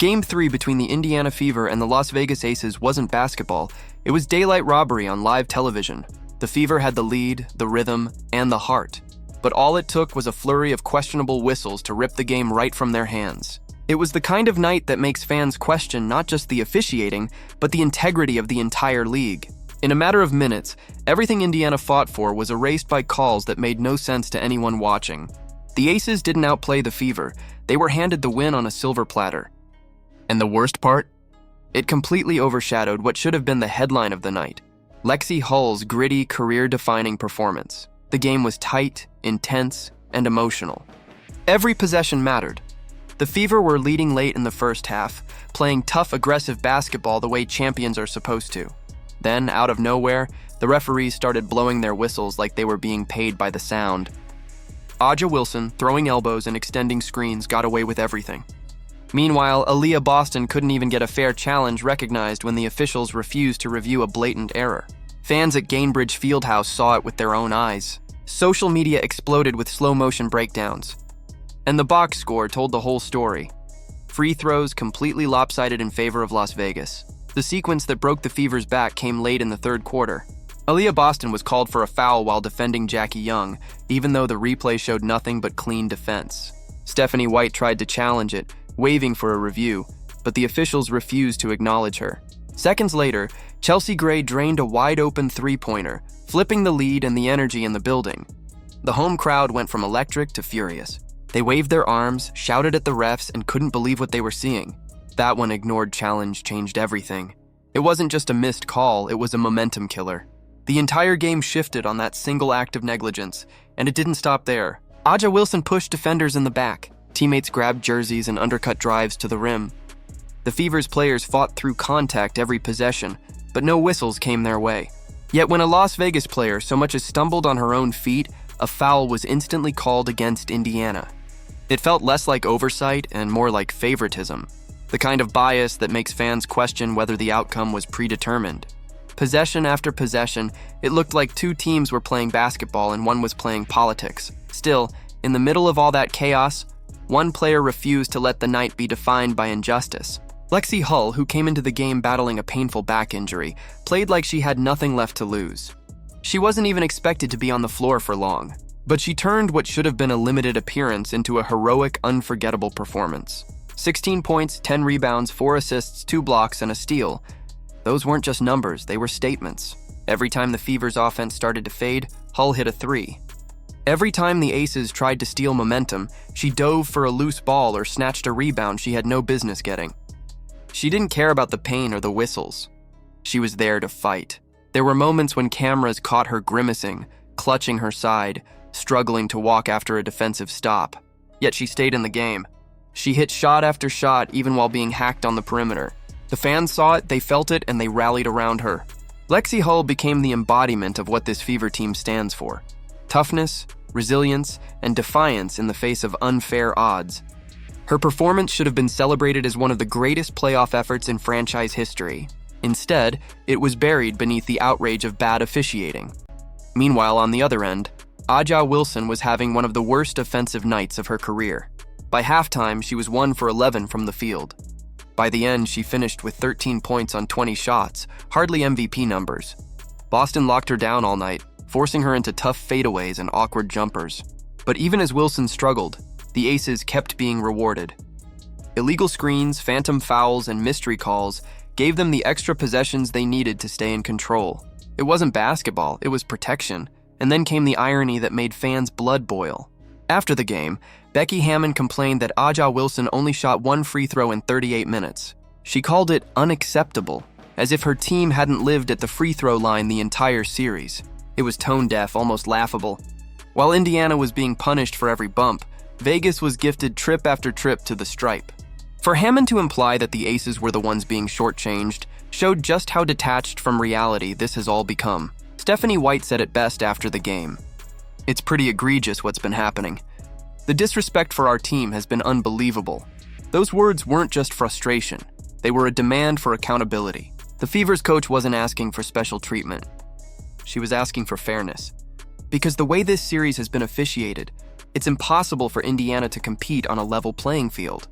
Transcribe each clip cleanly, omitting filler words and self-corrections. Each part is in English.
Game 3 between the Indiana Fever and the Las Vegas Aces wasn't basketball, it was daylight robbery on live television. The Fever had the lead, the rhythm, and the heart. But all it took was a flurry of questionable whistles to rip the game right from their hands. It was the kind of night that makes fans question not just the officiating, but the integrity of the entire league. In a matter of minutes, everything Indiana fought for was erased by calls that made no sense to anyone watching. The Aces didn't outplay the Fever, they were handed the win on a silver platter. And the worst part? It completely overshadowed what should have been the headline of the night: Lexie Hull's gritty, career-defining performance. The game was tight, intense, and emotional. Every possession mattered. The Fever were leading late in the first half, playing tough, aggressive basketball the way champions are supposed to. Then, out of nowhere, the referees started blowing their whistles like they were being paid by the sound. A'ja Wilson, throwing elbows and extending screens, got away with everything. Meanwhile, Aaliyah Boston couldn't even get a fair challenge recognized when the officials refused to review a blatant error. Fans at Gainbridge Fieldhouse saw it with their own eyes. Social media exploded with slow-motion breakdowns. And the box score told the whole story. Free throws completely lopsided in favor of Las Vegas. The sequence that broke the Fever's back came late in the third quarter. Aaliyah Boston was called for a foul while defending Jackie Young, even though the replay showed nothing but clean defense. Stephanie White tried to challenge it, waving for a review, but the officials refused to acknowledge her. Seconds later, Chelsea Gray drained a wide-open three-pointer, flipping the lead and the energy in the building. The home crowd went from electric to furious. They waved their arms, shouted at the refs, and couldn't believe what they were seeing. That one ignored challenge changed everything. It wasn't just a missed call, it was a momentum killer. The entire game shifted on that single act of negligence, and it didn't stop there. A'ja Wilson pushed defenders in the back. Teammates grabbed jerseys and undercut drives to the rim. The Fever's players fought through contact every possession, but no whistles came their way. Yet when a Las Vegas player so much as stumbled on her own feet, a foul was instantly called against Indiana. It felt less like oversight and more like favoritism, the kind of bias that makes fans question whether the outcome was predetermined. Possession after possession, it looked like two teams were playing basketball and one was playing politics. Still, in the middle of all that chaos, one player refused to let the night be defined by injustice. Lexie Hull, who came into the game battling a painful back injury, played like she had nothing left to lose. She wasn't even expected to be on the floor for long, but she turned what should have been a limited appearance into a heroic, unforgettable performance. 16 points, 10 rebounds, 4 assists, 2 blocks, and a steal. Those weren't just numbers, they were statements. Every time the Fever's offense started to fade, Hull hit a three. Every time the Aces tried to steal momentum, she dove for a loose ball or snatched a rebound she had no business getting. She didn't care about the pain or the whistles. She was there to fight. There were moments when cameras caught her grimacing, clutching her side, struggling to walk after a defensive stop. Yet she stayed in the game. She hit shot after shot even while being hacked on the perimeter. The fans saw it, they felt it, and they rallied around her. Lexie Hull became the embodiment of what this Fever team stands for: toughness, resilience, and defiance in the face of unfair odds. Her performance should have been celebrated as one of the greatest playoff efforts in franchise history. Instead, it was buried beneath the outrage of bad officiating. Meanwhile, on the other end, A'ja Wilson was having one of the worst offensive nights of her career. By halftime, she was 1 for 11 from the field. By the end, she finished with 13 points on 20 shots, hardly MVP numbers. Boston locked her down all night, forcing her into tough fadeaways and awkward jumpers. But even as Wilson struggled, the Aces kept being rewarded. Illegal screens, phantom fouls, and mystery calls gave them the extra possessions they needed to stay in control. It wasn't basketball, it was protection. And then came the irony that made fans' blood boil. After the game, Becky Hammon complained that A'ja Wilson only shot 1 free throw in 38 minutes. She called it unacceptable, as if her team hadn't lived at the free throw line the entire series. It was tone-deaf, almost laughable. While Indiana was being punished for every bump, Vegas was gifted trip after trip to the stripe. For Hammond to imply that the Aces were the ones being shortchanged showed just how detached from reality this has all become. Stephanie White said it best after the game: "It's pretty egregious what's been happening. The disrespect for our team has been unbelievable." Those words weren't just frustration. They were a demand for accountability. The Fever's coach wasn't asking for special treatment. She was asking for fairness. Because the way this series has been officiated, it's impossible for Indiana to compete on a level playing field.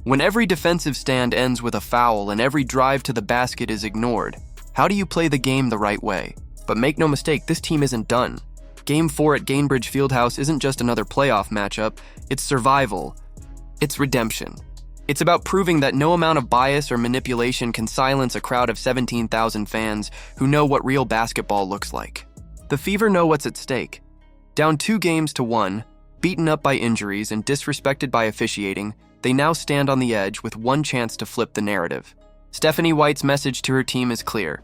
When every defensive stand ends with a foul and every drive to the basket is ignored, how do you play the game the right way? But make no mistake, this team isn't done. Game 4 at Gainbridge Fieldhouse isn't just another playoff matchup, it's survival. It's redemption. It's about proving that no amount of bias or manipulation can silence a crowd of 17,000 fans who know what real basketball looks like. The Fever know what's at stake. Down 2-1, beaten up by injuries and disrespected by officiating, they now stand on the edge with one chance to flip the narrative. Stephanie White's message to her team is clear.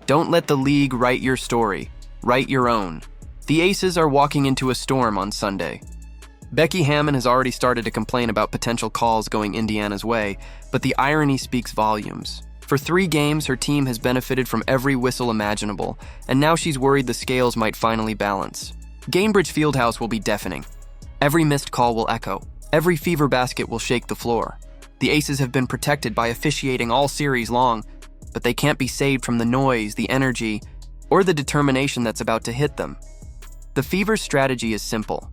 Don't let the league write your story. Write your own. The Aces are walking into a storm on Sunday. Becky Hammon has already started to complain about potential calls going Indiana's way, but the irony speaks volumes. For 3 games, her team has benefited from every whistle imaginable, and now she's worried the scales might finally balance. Gainbridge Fieldhouse will be deafening. Every missed call will echo. Every Fever basket will shake the floor. The Aces have been protected by officiating all series long, but they can't be saved from the noise, the energy, or the determination that's about to hit them. The Fever's strategy is simple.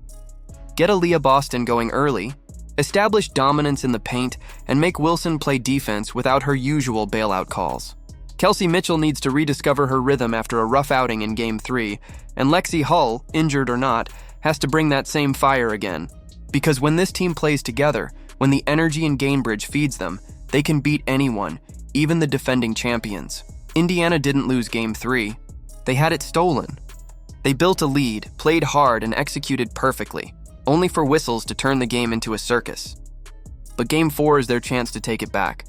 Get Aaliyah Boston going early, establish dominance in the paint, and make Wilson play defense without her usual bailout calls. Kelsey Mitchell needs to rediscover her rhythm after a rough outing in Game 3, and Lexie Hull, injured or not, has to bring that same fire again. Because when this team plays together, when the energy in Gainbridge feeds them, they can beat anyone, even the defending champions. Indiana didn't lose Game 3. They had it stolen. They built a lead, played hard, and executed perfectly, only for whistles to turn the game into a circus. But Game 4 is their chance to take it back.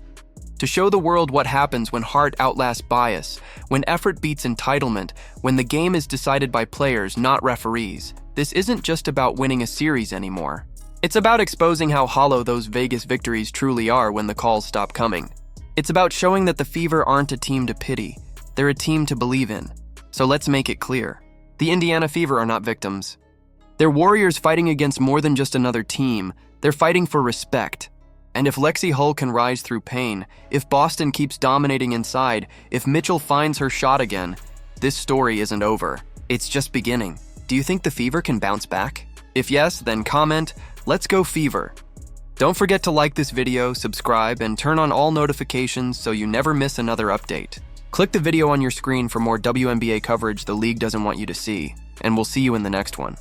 To show the world what happens when heart outlasts bias, when effort beats entitlement, when the game is decided by players, not referees. This isn't just about winning a series anymore. It's about exposing how hollow those Vegas victories truly are when the calls stop coming. It's about showing that the Fever aren't a team to pity. They're a team to believe in. So let's make it clear. The Indiana Fever are not victims. They're warriors fighting against more than just another team. They're fighting for respect. And if Lexie Hull can rise through pain, if Boston keeps dominating inside, if Mitchell finds her shot again, this story isn't over. It's just beginning. Do you think the Fever can bounce back? If yes, then comment, "Let's go Fever." Don't forget to like this video, subscribe, and turn on all notifications so you never miss another update. Click the video on your screen for more WNBA coverage the league doesn't want you to see, and we'll see you in the next one.